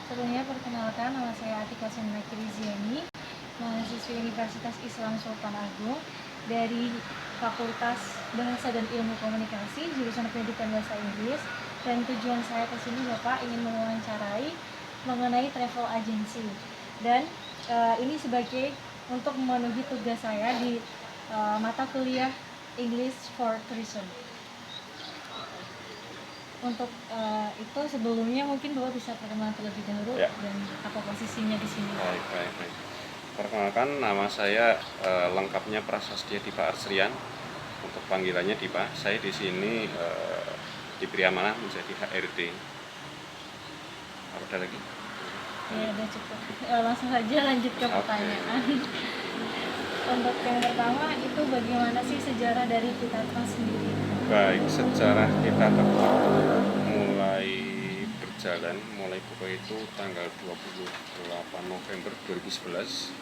Sebelumnya perkenalkan, nama saya Atika Sunnaki Riziani, mahasiswi Universitas Islam Sultan Agung dari Fakultas Bahasa dan Ilmu Komunikasi, jurusan Pendidikan Bahasa Inggris. Dan tujuan saya ke sini Bapak ingin mewawancarai mengenai travel agency. Dan ini sebagai untuk memenuhi tugas saya di mata kuliah English for Tourism. Untuk itu sebelumnya mungkin Bapak bisa perkenalan terlebih dahulu dan apa posisinya di sini. Baik. Perkenalkan, nama saya lengkapnya Prasastya Dipa Arsrian. Untuk panggilannya Dipa. Saya di sini diberi amanah menjadi HRD. Ada lagi? Ya, udah cukup. Langsung saja lanjut ke pertanyaan. Untuk yang pertama, itu bagaimana sih sejarah dari Kita Trans sendiri? Baik, sejarah Kita Trans mulai berjalan, mulai buka itu tanggal 28 November 2011.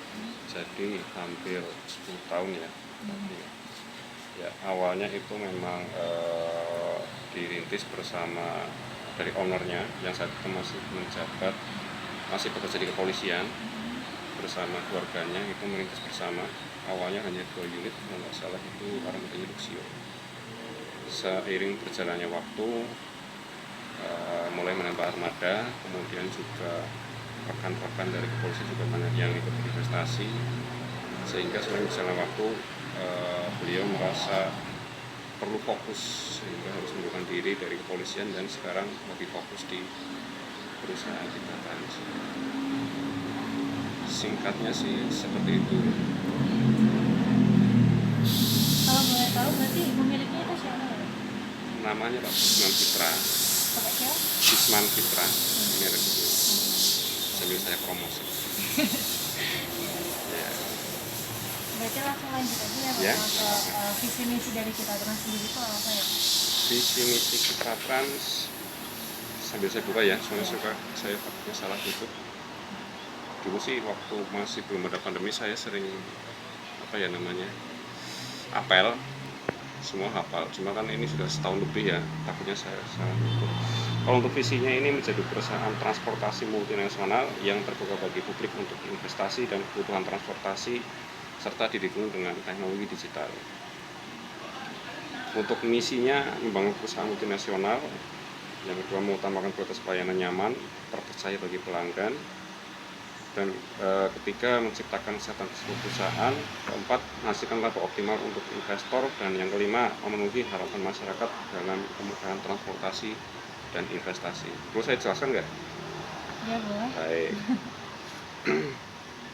Jadi hampir 10 tahun ya. Ya, awalnya itu memang dirintis bersama dari ownernya yang saat itu masih bekerja di kepolisian, bersama keluarganya itu merintis bersama. Awalnya hanya 2 unit, kalau nggak salah itu Armada Luxio. Seiring berjalannya waktu, mulai menambah armada, kemudian juga rekan-rekan dari kepolisian juga banyak yang ikut berinvestasi, sehingga seiring berjalannya waktu beliau merasa perlu fokus, sehingga harus mengundurkan diri dari kepolisian dan sekarang lebih fokus di perusahaan Kita Trans. Singkatnya sih seperti itu. Kalau boleh tahu berarti pemiliknya itu siapa ya? Namanya Pak Bisman Fitra. Pakai siapa? Bisman Fitra. Ini ada di sini. Sambil saya promosi. Ya. Berarti langsung lanjut aja ya, ke visi misi dari Kita Trans sendiri itu apa ya? Visi misi Kita Trans, sambil saya buka ya, soalnya saya takutnya salah tutup. Dulu sih waktu masih belum ada pandemi saya sering apel, semua hafal. Cuma kan ini sudah setahun lebih ya, takutnya saya salah tutup. Kalau untuk visinya ini menjadi perusahaan transportasi multinasional yang terbuka bagi publik untuk investasi dan kebutuhan transportasi serta didukung dengan teknologi digital. Untuk misinya membangun perusahaan multinasional, yang kedua mengutamakan kualitas pelayanan nyaman, terpercaya bagi pelanggan, dan ketiga menciptakan kesehatan perusahaan, keempat menghasilkan laba optimal untuk investor, dan yang kelima memenuhi harapan masyarakat dalam kemudahan transportasi dan investasi. Perlu saya jelaskan nggak? Ya boleh. Baik.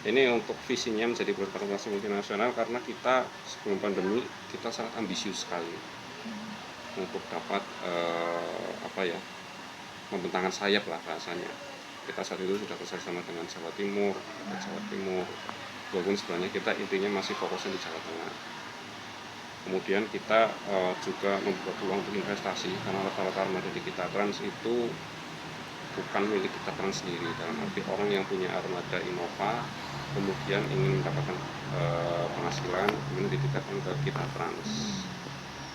Ini untuk visinya menjadi perusahaan transportasi multinasional karena kita sebelum pandemi kita sangat ambisius sekali untuk dapat membentangkan sayap lah rasanya. Kita saat itu sudah bersama dengan Jawa Timur, walaupun sebenarnya kita intinya masih fokusnya di Jawa Tengah. Kemudian kita juga membuka peluang untuk investasi karena rata-rata armada di Kita Trans itu bukan milik Kita Trans sendiri, dalam arti orang yang punya armada Innova kemudian ingin mendapatkan penghasilan, kemudian dititipkan ke Kita Trans.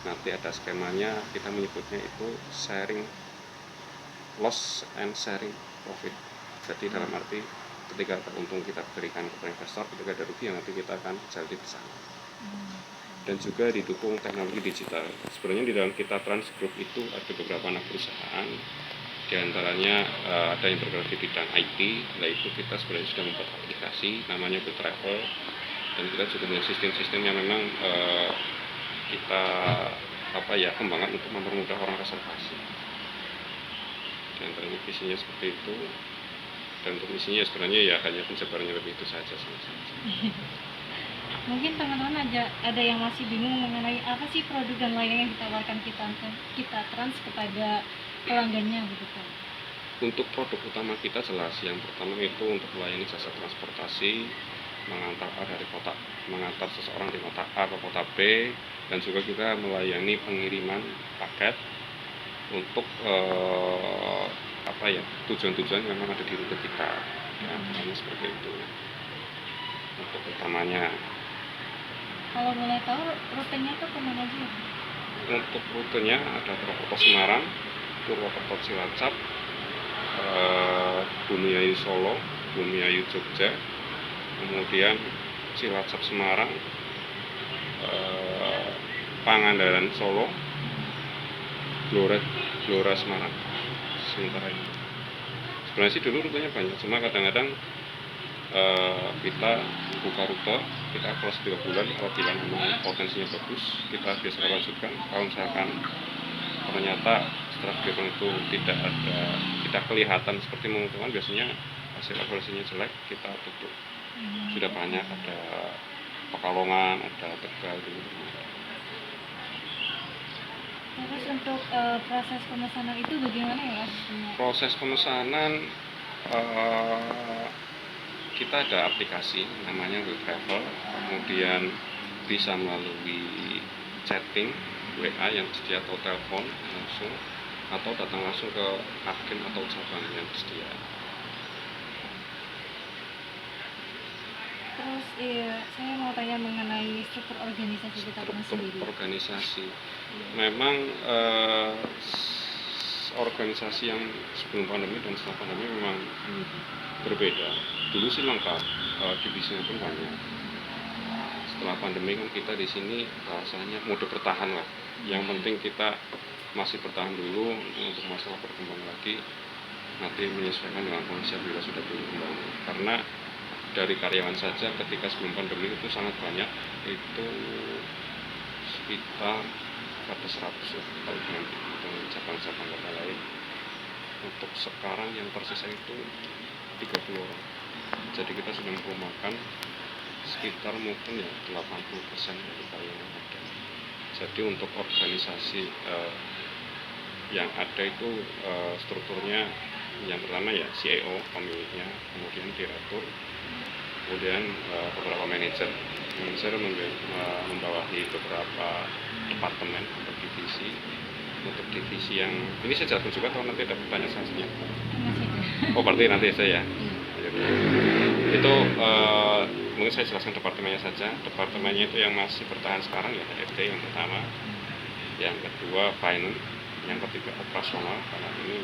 Nanti ada skemanya, kita menyebutnya itu sharing loss and sharing profit. Jadi dalam arti ketika ada untung kita berikan kepada investor, ketika ada rugi nanti kita akan jadi di sana. Dan juga didukung teknologi digital. Sebenarnya di dalam Kita Trans Group itu ada beberapa anak perusahaan, di antaranya ada yang bergerak di bidang IT, yaitu kita sebenarnya sudah membuat aplikasi namanya Go Travel, dan kita juga punya sistem-sistem yang memang kita kembangkan untuk mempermudah orang reservasi. Di antaranya visinya seperti itu, dan untuk misinya sebenarnya ya hanya penjabarannya lebih itu saja. Mungkin teman-teman ada yang masih bingung mengenai apa sih produk dan layanan yang ditawarkan Kita Trans kepada pelanggannya gitu kan. Untuk produk utama kita jelas, yang pertama itu untuk melayani jasa transportasi, mengantar seseorang di kota A ke kota B, dan juga kita melayani pengiriman paket untuk tujuan-tujuan yang memang ada di rute kita, ya, seperti itu untuk utamanya. Kalau boleh tahu rutenya itu kemana aja? Untuk rutenya ada Purwokerto Semarang, Purwokerto Cilacap, Bumiayu Solo, Bumiayu Jogja, kemudian Cilacap Semarang, Pangandaran Solo, Blora Semarang. Sementara ini sebenarnya sih dulu rutenya banyak, cuma kadang-kadang kita buka rute, kita close 3 bulan, apabila memang potensinya bagus kita biasa lanjutkan. Kalau misalkan ternyata setelah kegiatan itu tidak kelihatan seperti menguntungkan, biasanya hasil evaluasinya jelek, kita tutup. Sudah banyak, ada Pekalongan, ada Tegal gitu. Terus untuk proses pemesanan itu bagaimana ya Mas? Proses pemesanan kita ada aplikasi namanya Will Travel, kemudian bisa melalui chatting WA yang tersedia atau telepon langsung, atau datang langsung ke agen atau cabang yang tersedia. Terus saya mau tanya mengenai struktur organisasi kita sendiri. Organisasi, memang organisasi yang sebelum pandemi dan setelah pandemi memang berbeda. Dulu sih lengkap, divisinya pun banyak. Setelah pandemi kan kita di sini rasanya mode bertahan lah. Yang penting kita masih bertahan dulu, untuk masalah berkembang lagi nanti menyesuaikan dengan kondisi bila sudah berkembang. Karena dari karyawan saja ketika sebelum pandemi itu sangat banyak, itu sekitar 100 ya, kalau dengan cabang-cabang kota lain. Untuk sekarang yang tersisa itu 30 orang. Jadi kita sudah merumahkan sekitar mungkin ya 80% dari karyawan yang ada. Jadi untuk organisasi yang ada itu strukturnya yang pertama ya CEO pemiliknya, kemudian direktur, kemudian beberapa manajer membawahi beberapa departemen atau divisi. Untuk divisi yang ini saya jelaskan juga, kalau nanti ada pertanyaan selanjutnya. Oh berarti nanti saya ya. Itu mungkin saya jelaskan departemennya saja. Departemennya itu yang masih bertahan sekarang ya HRD yang pertama, yang kedua finance, yang ketiga operasional, karena ini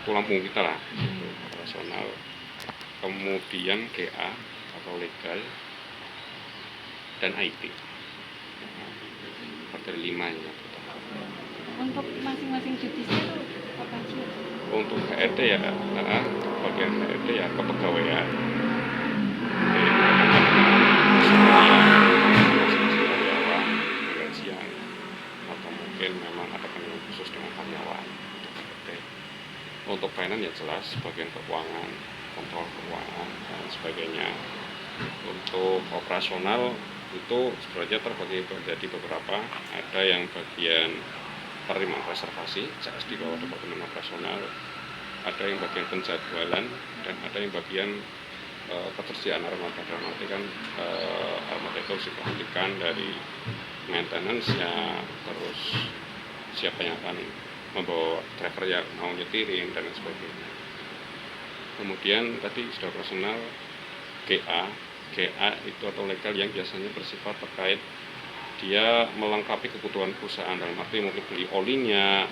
tulang punggung kita lah, operasional. Kemudian GA atau legal dan IT. Dari 5 yang pertama. Untuk masing-masing divisi itu apa sih? Untuk HRD ya, bagian HRD ya kepegawaian. Karyawan, gajian, atau mungkin memang ada penilaian khusus dengan karyawan. Untuk finance ya jelas bagian keuangan, kontrol keuangan dan sebagainya. Untuk operasional itu sebenarnya terbagi menjadi beberapa. Ada yang bagian penerimaan reservasi, JAS di bawah departemen operasional, ada yang bagian penjadwalan, dan ada yang bagian ketersediaan armada. Dalam arti kan armada itu diperhatikan dari maintenance-nya, terus siapa yang akan membawa driver yang mau nyetirin dan sebagainya. Kemudian tadi sudah operasional, GA itu atau legal yang biasanya bersifat terkait dia melengkapi kebutuhan perusahaan, dalam arti mungkin beli olinya,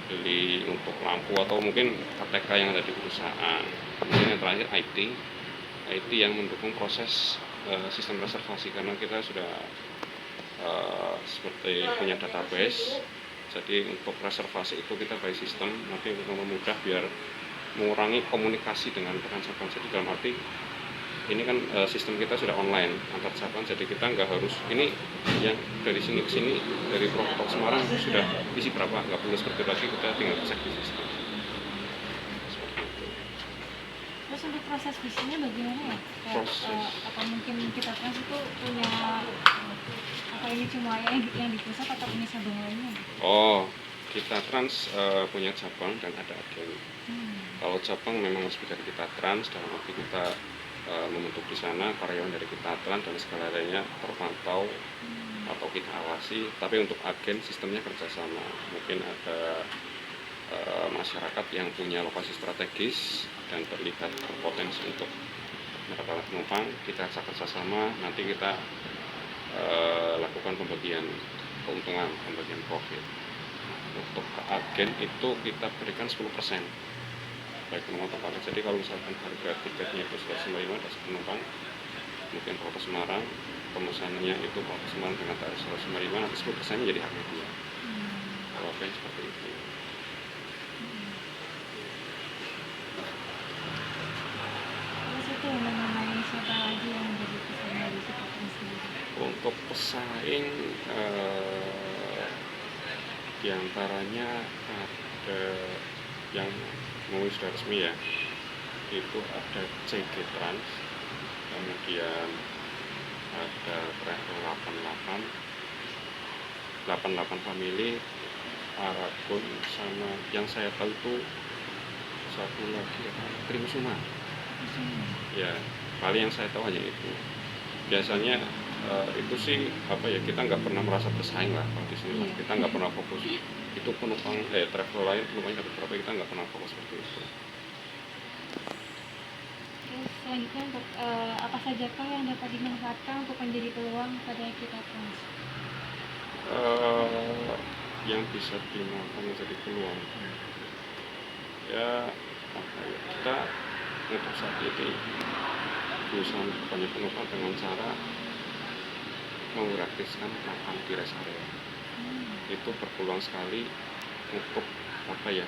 beli untuk lampu, atau mungkin KTK yang ada di perusahaan. Kemudian yang terakhir IT yang mendukung proses sistem reservasi, karena kita sudah seperti punya database. Jadi untuk reservasi itu kita by sistem, nanti untuk memudah biar mengurangi komunikasi dengan rekan cabang. Jadi dalam arti ini kan sistem kita sudah online antar cabang, jadi kita nggak harus ini yang dari sini ke sini, dari Purwokerto Semarang sudah isi berapa, nggak perlu seperti lagi, kita tinggal cek di sistem. Terus untuk proses visinya bagaimana ya? Apa mungkin kita trans itu punya apa ini cuma yang di pusat atau punya cabang lainnya? Oh, kita trans punya cabang dan ada agen. Kalau cabang memang harus dari kita trans, dalam arti kita membentuk di sana karyawan dari kita trans dan segala lainnya terpantau atau kita awasi. Tapi untuk agen sistemnya kerjasama. Mungkin ada masyarakat yang punya lokasi strategis dan terlihat berpotensi untuk mendapatkan penumpang, kita kerjasama, nanti kita lakukan pembagian keuntungan, pembagian profit. Untuk ke agen itu kita berikan 10% baik penumpang atau paket. Jadi kalau misalkan harga tiketnya itu 105 dari penumpang, mungkin Kota Semarang pemesanannya itu Kota Semarang dengan tarif 105, nanti 10% jadi harga dia. Kalau agen seperti itu. Terus itu mengenai siapa lagi yang menjadi pesaing dari Kita Trans sendiri? Untuk pesaing diantaranya ada yang sudah resmi ya, itu ada CG Trans, kemudian ada Travel 88 Family, Aragon, sama yang saya tahu itu satu lagi apa, Trimsuma. Ya, paling yang saya tahu hanya itu. Biasanya itu sih apa ya, kita nggak pernah merasa bersaing lah kalau di sini. Iya. Kita nggak pernah fokus itu penumpang travel lain penumpangnya dapat berapa, kita nggak pernah fokus seperti itu. Terus selanjutnya untuk apa saja kah yang dapat dimanfaatkan untuk menjadi peluang pada Kita Trans? Yang bisa dimanfaatkan menjadi peluang ya, apa ya, kita untuk saat ini berusaha banyak penumpang dengan cara menggratiskan makan di rest area. Itu berpeluang sekali untuk apa ya,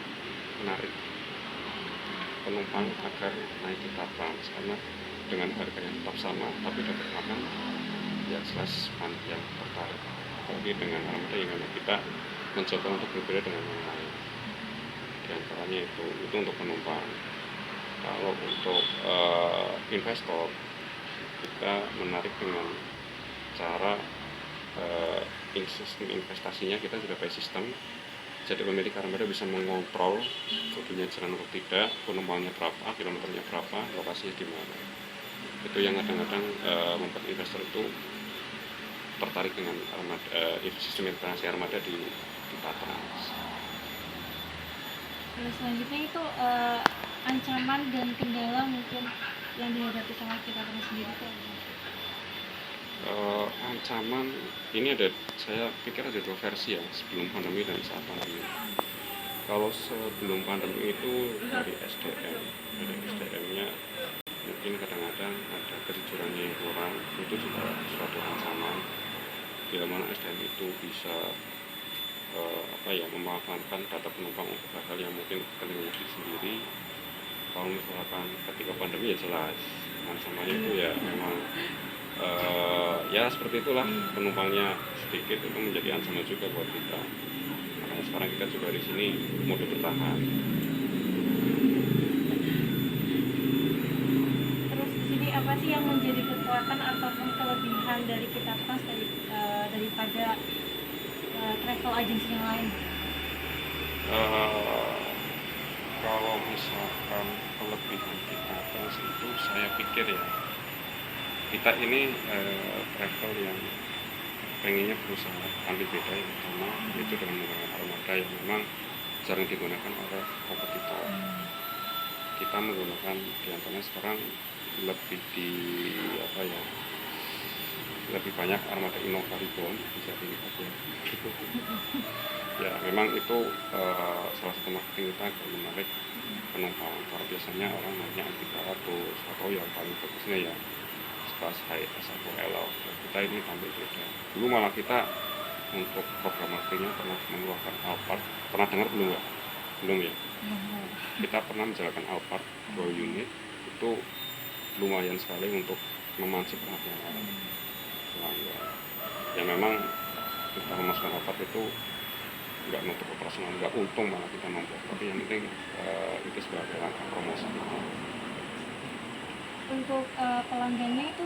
menarik penumpang agar naik Kita Trans, karena dengan harga yang tetap sama tapi dapat makan, ya jelas yang tertarik. Apalagi dengan armada yang kita mencoba untuk berbeda dengan yang lain. Di antaranya itu untuk penumpang. Kalau untuk investor, kita menarik dengan cara sistem investasinya kita sudah pakai sistem. Jadi pemilik armada bisa mengontrol kerugian jalan atau tidak, penumpangnya berapa, kilometernya berapa, lokasinya di mana. Itu yang kadang-kadang membuat investor itu tertarik dengan armada, sistem investasi armada di Kita Trans. Terus selanjutnya itu ancaman dan kendala mungkin yang dihadapi sama Kita Trans sendiri itu apa? Ancaman ini saya pikir ada dua versi ya, sebelum pandemi dan saat pandemi. Kalau sebelum pandemi itu dari SDM-nya mungkin kadang-kadang ada kejujurannya yang kurang, itu juga suatu ancaman bila mana SDM itu bisa memanfaatkan data penumpang untuk hal-hal yang mungkin kepentingan sendiri. Kalau misalkan ketika pandemi ya jelas ancamannya itu ya memang ya seperti itulah, penumpangnya sedikit itu menjadi ancaman juga buat kita. Makanya sekarang kita juga di sini mode bertahan. Terus di sini apa sih yang menjadi kekuatan ataupun kelebihan dari Kita Trans daripada travel agency yang lain? Kalau misalkan kelebihan Kita Trans itu saya pikir ya, kita ini travel yang pengennya berusaha tampil beda, yang pertama itu dengan menggunakan armada yang memang jarang digunakan oleh kompetitor. Kita menggunakan diantaranya sekarang lebih lebih banyak armada Innova Reborn, bisa dilihat ya. Ya memang itu salah satu marketing kita untuk menarik penumpang, karena biasanya orang naiknya M300 atau yang paling fokusnya ya kelas HS atau Elo. Kita ini tampil beda. Dulu malah kita untuk program marketingnya pernah mengeluarkan Alphard. Pernah dengar belum nggak? Belum ya? Kita pernah menjalankan Alphard 2 unit, itu lumayan sekali untuk memancing perhatian orang. Ya memang kita memasukkan Alphard itu nggak nutup operasional, nggak untung malah kita mampu, tapi yang penting itu sebagai langkah promosi kita. Untuk pelanggannya itu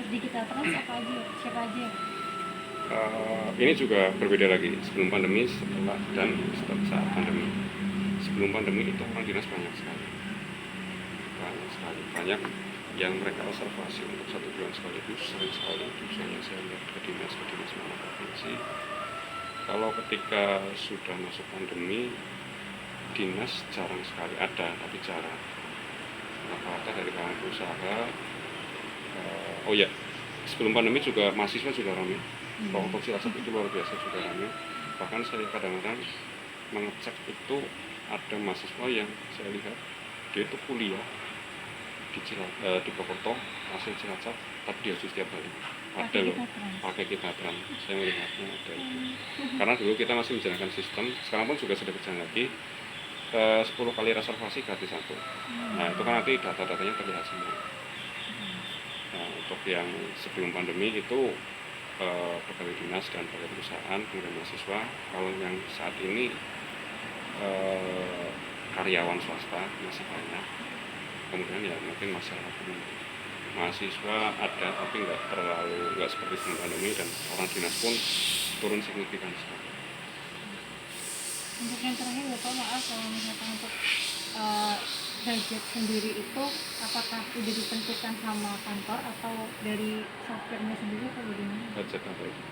di Kita Trans siapa aja? Ini juga berbeda lagi sebelum pandemi, setelah dan saat pandemi. Sebelum pandemi itu orang dinas banyak sekali, banyak yang mereka observasi untuk 1 bulan sekaligus, sering sekali. Misalnya saya lihat ke dinas mana provinsi. Kalau ketika sudah masuk pandemi, dinas jarang sekali ada, tapi jarang. Rata-rata dari kalangan usaha. Oh ya, sebelum pandemi juga mahasiswa juga ramai. Kelompok Cilacap itu luar biasa juga ramai. Bahkan saya kadang-kadang mengecek itu ada mahasiswa yang saya lihat dia itu kuliah di Purwokerto asli Cilacap, tapi dia harus setiap hari. Ada loh, pakai Kitatran. Saya melihatnya ada itu. Karena dulu kita masih menjalankan sistem, sekarang pun juga sudah berjalan lagi, 10 kali reservasi gratis satu. Nah itu kan nanti data-datanya terlihat semua. Nah untuk yang sebelum pandemi itu pegawai dinas dan pegawai perusahaan, kemudian mahasiswa. Kalau yang saat ini karyawan swasta masih banyak, kemudian ya mungkin masyarakat umum. Mahasiswa ada tapi nggak seperti sebelum pandemi, dan orang dinas pun turun signifikan sekali. Untuk yang terakhir Bapak, maaf kalau misalkan untuk budget sendiri itu apakah udah ditentukan sama kantor atau dari softwarenya sendiri atau bagaimana? Budget apa itu?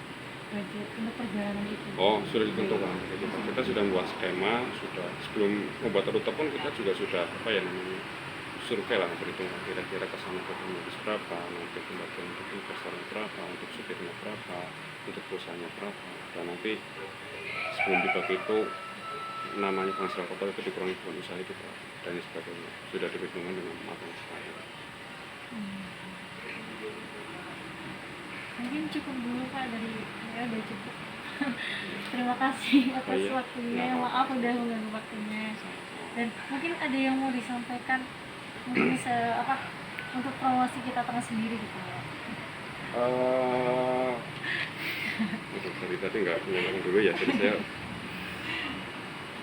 Budget untuk perjalanan itu. Oh, sudah ditentukan. Kita sudah membuat skema, sudah sebelum membuat rute pun kita juga sudah survei lah, berhitung kira-kira ke sana ke sini berapa, nanti pembagian untuk investornya berapa, untuk supirnya berapa, untuk perusahaannya berapa, dan nanti sebelum dibagi itu namanya penghasilan total itu dikurangi beban usaha itu berapa, dan sebagainya sudah diperhitungkan dengan matang sekali. Mungkin cukup dulu Pak dari saya, udah cukup. Terima kasih atas waktunya. Maaf udah mengganggu waktunya. Dan mungkin ada yang mau disampaikan mungkin untuk promosi Kitatran sendiri gitu Pak. Dari tadi nggak ngomong dulu ya, jadi saya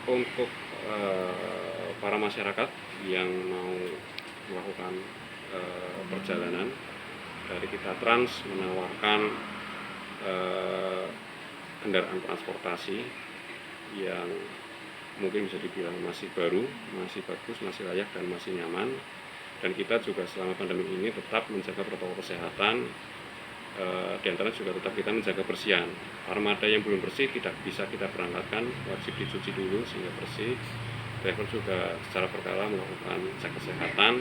untuk para masyarakat yang mau melakukan perjalanan dari Kitatran menawarkan kendaraan transportasi yang mungkin bisa dibilang masih baru, masih bagus, masih layak dan masih nyaman. Dan kita juga selama pandemi ini tetap menjaga protokol kesehatan, di antara juga tetap kita menjaga kebersihan. Armada yang belum bersih tidak bisa kita berangkatkan, wajib dicuci dulu sehingga bersih. Driver juga secara berkala melakukan cek kesehatan,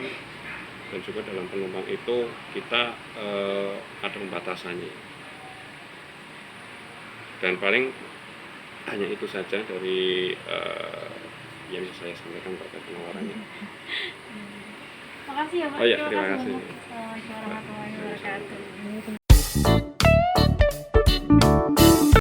dan juga dalam penumpang itu kita ada pembatasannya. Dan paling hanya itu saja dari yang bisa saya sampaikan terkait penawarannya. Makasih ya Pak. Oh iya, terima kasih. Assalamualaikum warahmatullahi wabarakatuh.